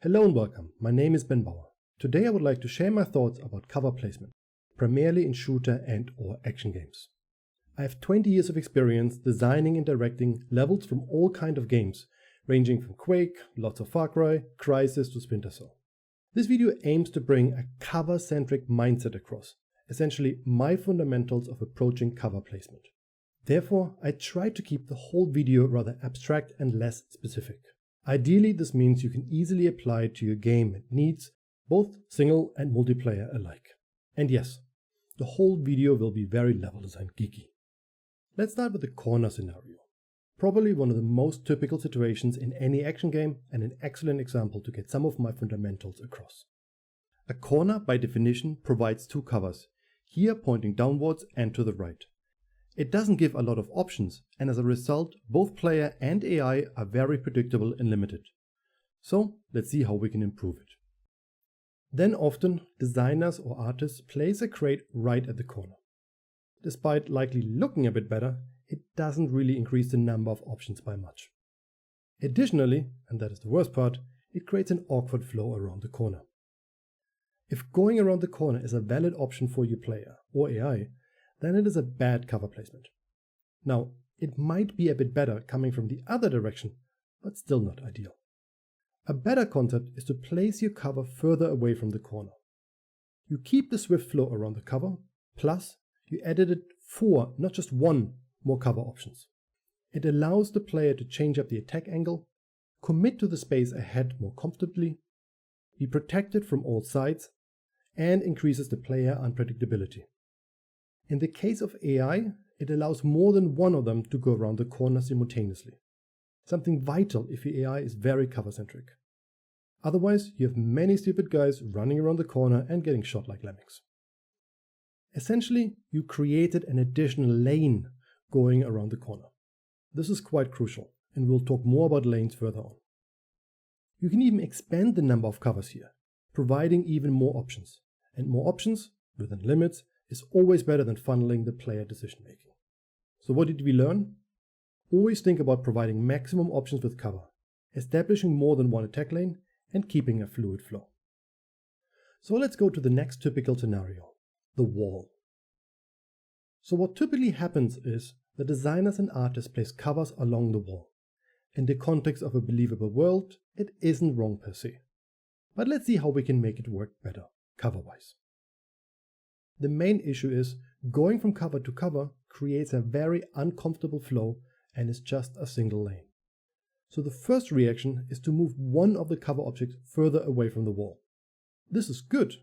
Hello and welcome, my name is Ben Bauer. Today I would like to share my thoughts about cover placement, primarily in shooter and or action games. I have 20 years of experience designing and directing levels from all kinds of games, ranging from Quake, lots of Far Cry, Crysis to Splinter Cell. This video aims to bring a cover-centric mindset across, essentially my fundamentals of approaching cover placement. Therefore, I try to keep the whole video rather abstract and less specific. Ideally, this means you can easily apply it to your game and needs, both single and multiplayer alike. And yes, the whole video will be very level design geeky. Let's start with the corner scenario. Probably one of the most typical situations in any action game and an excellent example to get some of my fundamentals across. A corner by definition provides two covers, here pointing downwards and to the right. It doesn't give a lot of options, and as a result, both player and AI are very predictable and limited. So let's see how we can improve it. Then often, designers or artists place a crate right at the corner. Despite likely looking a bit better, it doesn't really increase the number of options by much. Additionally, and that is the worst part, it creates an awkward flow around the corner. If going around the corner is a valid option for your player or AI, then it is a bad cover placement. Now, it might be a bit better coming from the other direction, but still not ideal. A better concept is to place your cover further away from the corner. You keep the swift flow around the cover, plus you added 4, not just 1, more cover options. It allows the player to change up the attack angle, commit to the space ahead more comfortably, be protected from all sides, and increases the player unpredictability. In the case of AI, it allows more than one of them to go around the corner simultaneously. Something vital if your AI is very cover-centric. Otherwise, you have many stupid guys running around the corner and getting shot like lemmings. Essentially, you created an additional lane going around the corner. This is quite crucial, and we'll talk more about lanes further on. You can even expand the number of covers here, providing even more options. And more options, within limits, is always better than funneling the player decision making. So what did we learn? Always think about providing maximum options with cover, establishing more than one attack lane, and keeping a fluid flow. So let's go to the next typical scenario, the wall. So what typically happens is the designers and artists place covers along the wall. In the context of a believable world, it isn't wrong per se. But let's see how we can make it work better, cover-wise. The main issue is going from cover to cover creates a very uncomfortable flow and is just a single lane. So the first reaction is to move one of the cover objects further away from the wall. This is good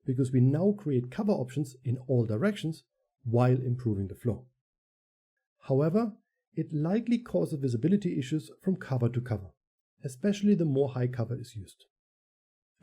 because we now create cover options in all directions while improving the flow. However, it likely causes visibility issues from cover to cover, especially the more high cover is used.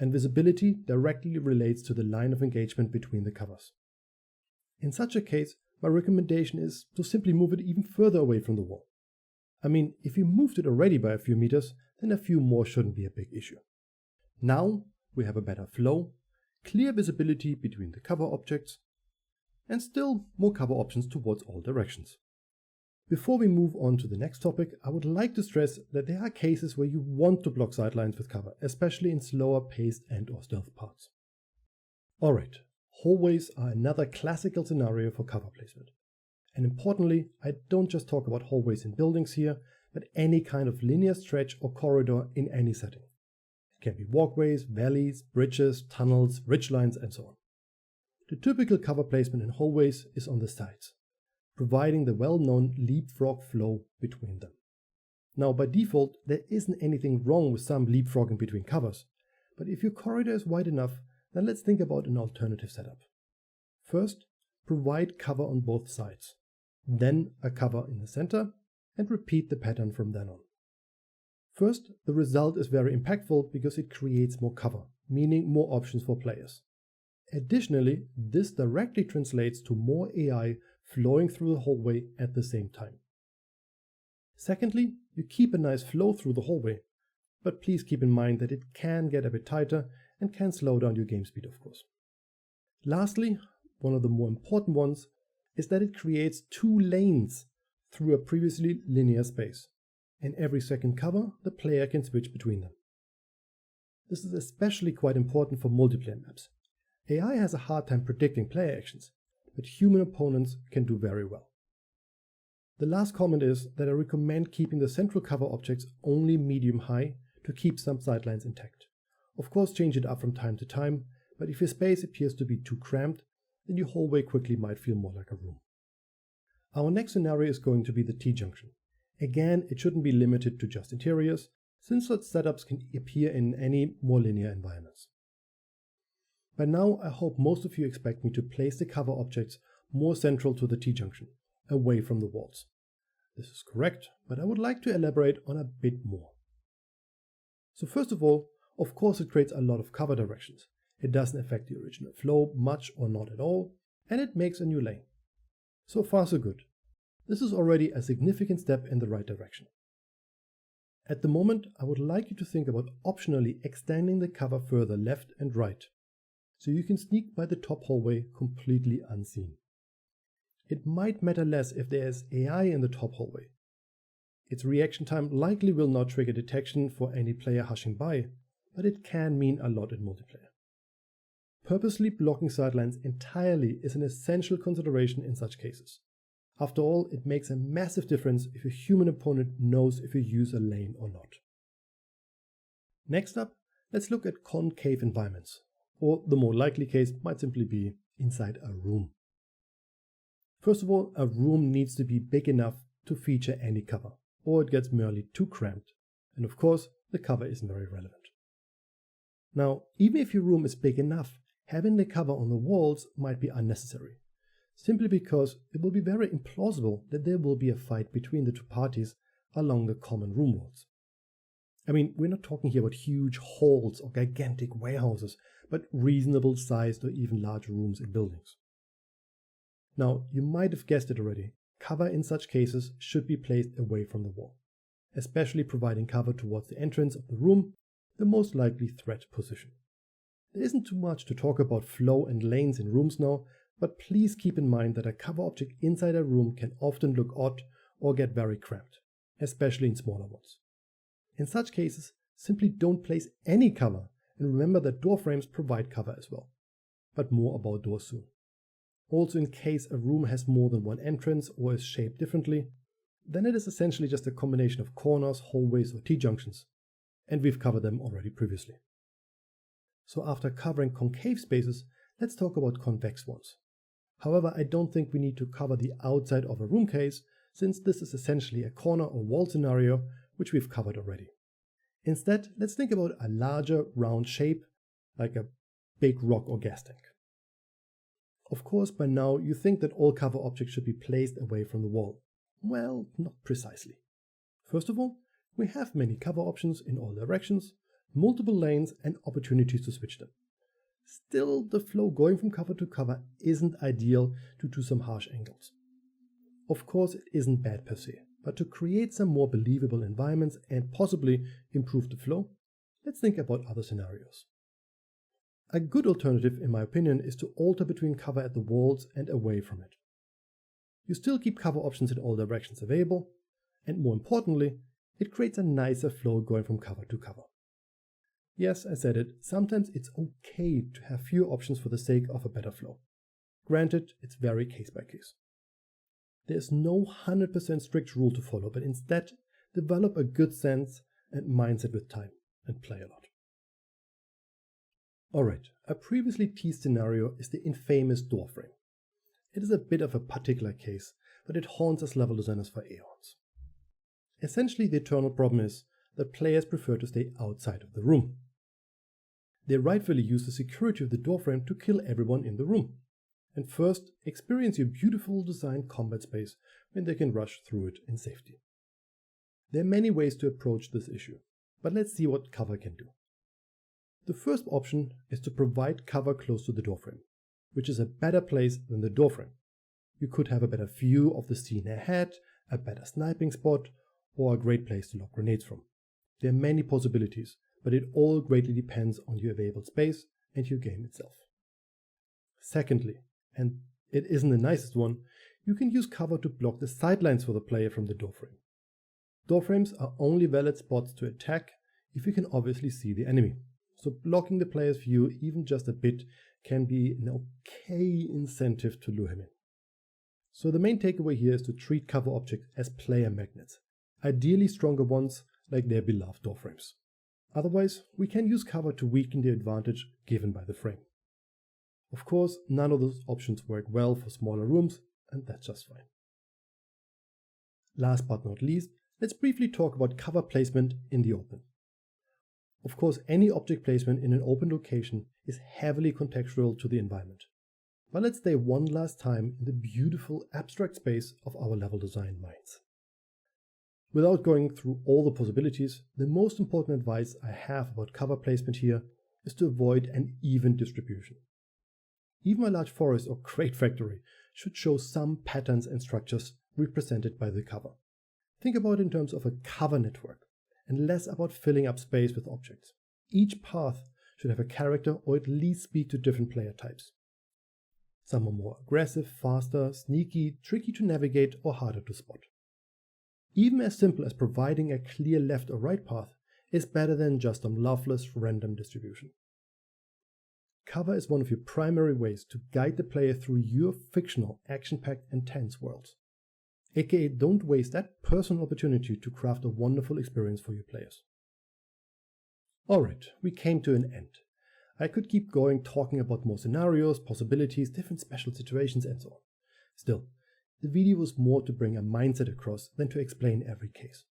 And visibility directly relates to the line of engagement between the covers. In such a case, my recommendation is to simply move it even further away from the wall. I mean, if you moved it already by a few meters, then a few more shouldn't be a big issue. Now we have a better flow, clear visibility between the cover objects, and still more cover options towards all directions. Before we move on to the next topic, I would like to stress that there are cases where you want to block sidelines with cover, especially in slower paced and or stealth parts. Alright, hallways are another classical scenario for cover placement. And importantly, I don't just talk about hallways in buildings here, but any kind of linear stretch or corridor in any setting. It can be walkways, valleys, bridges, tunnels, ridgelines, and so on. The typical cover placement in hallways is on the sides, providing the well-known leapfrog flow between them. Now, by default, there isn't anything wrong with some leapfrogging between covers, but if your corridor is wide enough, then let's think about an alternative setup. First, provide cover on both sides, then a cover in the center, and repeat the pattern from then on. First, the result is very impactful because it creates more cover, meaning more options for players. Additionally, this directly translates to more AI flowing through the hallway at the same time. Secondly, you keep a nice flow through the hallway, but please keep in mind that it can get a bit tighter and can slow down your game speed, of course. Lastly, one of the more important ones is that it creates 2 lanes through a previously linear space. In every second cover, the player can switch between them. This is especially quite important for multiplayer maps. AI has a hard time predicting player actions, but human opponents can do very well. The last comment is that I recommend keeping the central cover objects only medium-high to keep some sidelines intact. Of course, change it up from time to time, but if your space appears to be too cramped, then your hallway quickly might feel more like a room. Our next scenario is going to be the T-junction. Again, it shouldn't be limited to just interiors, since such setups can appear in any more linear environments. By now, I hope most of you expect me to place the cover objects more central to the T-junction, away from the walls. This is correct, but I would like to elaborate on a bit more. So first of all, of course it creates a lot of cover directions. It doesn't affect the original flow much or not at all, and it makes a new lane. So far so good. This is already a significant step in the right direction. At the moment, I would like you to think about optionally extending the cover further left and right, so you can sneak by the top hallway completely unseen. It might matter less if there is AI in the top hallway. Its reaction time likely will not trigger detection for any player hushing by, but it can mean a lot in multiplayer. Purposely blocking sidelines entirely is an essential consideration in such cases. After all, it makes a massive difference if a human opponent knows if you use a lane or not. Next up, let's look at concave environments, or the more likely case might simply be inside a room. First of all, a room needs to be big enough to feature any cover, or it gets merely too cramped, and of course, the cover isn't very relevant. Now, even if your room is big enough, having the cover on the walls might be unnecessary, simply because it will be very implausible that there will be a fight between the two parties along the common room walls. I mean, we're not talking here about huge halls or gigantic warehouses, but reasonable sized or even large rooms in buildings. Now, you might have guessed it already, cover in such cases should be placed away from the wall, especially providing cover towards the entrance of the room, the most likely threat position. There isn't too much to talk about flow and lanes in rooms now, but please keep in mind that a cover object inside a room can often look odd or get very cramped, especially in smaller ones. In such cases, simply don't place any cover, and remember that door frames provide cover as well. But more about doors soon. Also, in case a room has more than one entrance or is shaped differently, then it is essentially just a combination of corners, hallways or T-junctions, and we've covered them already previously. So after covering concave spaces, let's talk about convex ones. However, I don't think we need to cover the outside of a room case, since this is essentially a corner or wall scenario, which we've covered already. Instead, let's think about a larger round shape, like a big rock or gas tank. Of course, by now you think that all cover objects should be placed away from the wall. Well, not precisely. First of all, we have many cover options in all directions, multiple lanes and opportunities to switch them. Still, the flow going from cover to cover isn't ideal due to some harsh angles. Of course, it isn't bad per se, but to create some more believable environments and possibly improve the flow, let's think about other scenarios. A good alternative, in my opinion, is to alter between cover at the walls and away from it. You still keep cover options in all directions available, and more importantly, it creates a nicer flow going from cover to cover. Yes, I said it, sometimes it's okay to have fewer options for the sake of a better flow. Granted, it's very case by case. There's no 100% strict rule to follow, but instead, develop a good sense and mindset with time, and play a lot. Alright, a previously teased scenario is the infamous door frame. It is a bit of a particular case, but it haunts us level designers for aeons. Essentially, the eternal problem is that players prefer to stay outside of the room. They rightfully use the security of the door frame to kill everyone in the room, and first experience your beautiful designed combat space when they can rush through it in safety. There are many ways to approach this issue, but let's see what cover can do. The first option is to provide cover close to the doorframe, which is a better place than the doorframe. You could have a better view of the scene ahead, a better sniping spot, or a great place to lock grenades from. There are many possibilities, but it all greatly depends on your available space and your game itself. Secondly, and it isn't the nicest one, you can use cover to block the sidelines for the player from the doorframe. Doorframes are only valid spots to attack if you can obviously see the enemy. so blocking the player's view even just a bit can be an okay incentive to lure him in. So the main takeaway here is to treat cover objects as player magnets, ideally stronger ones like their beloved doorframes. Otherwise, we can use cover to weaken the advantage given by the frame. Of course, none of those options work well for smaller rooms, and that's just fine. Last but not least, let's briefly talk about cover placement in the open. Of course, any object placement in an open location is heavily contextual to the environment. But let's stay one last time in the beautiful abstract space of our level design minds. Without going through all the possibilities, the most important advice I have about cover placement here is to avoid an even distribution. Even a large forest or crate factory should show some patterns and structures represented by the cover. Think about it in terms of a cover network, and less about filling up space with objects. Each path should have a character or at least speak to different player types. Some are more aggressive, faster, sneaky, tricky to navigate, or harder to spot. Even as simple as providing a clear left or right path is better than just some loveless random distribution. Cover is one of your primary ways to guide the player through your fictional, action-packed and tense worlds. aka don't waste that personal opportunity to craft a wonderful experience for your players. Alright, we came to an end. I could keep going talking about more scenarios, possibilities, different special situations and so on. Still, the video was more to bring a mindset across than to explain every case.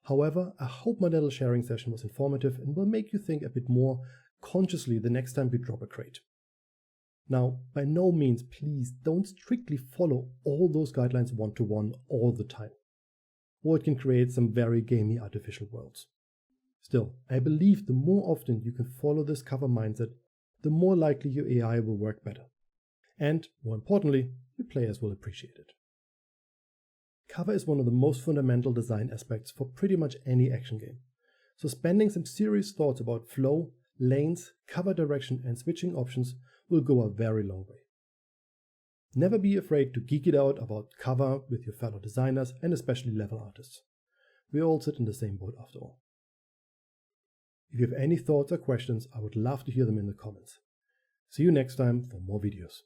However, I hope my little sharing session was informative and will make you think a bit more consciously the next time we drop a crate. Now, by no means, please don't strictly follow all those guidelines one-to-one all the time, or it can create some very gamey artificial worlds. Still, I believe the more often you can follow this cover mindset, the more likely your AI will work better. And, more importantly, your players will appreciate it. Cover is one of the most fundamental design aspects for pretty much any action game, so spending some serious thoughts about flow, lanes, cover direction and switching options will go a very long way. Never be afraid to geek it out about cover with your fellow designers and especially level artists. We all sit in the same boat after all. If you have any thoughts or questions, I would love to hear them in the comments. See you next time for more videos.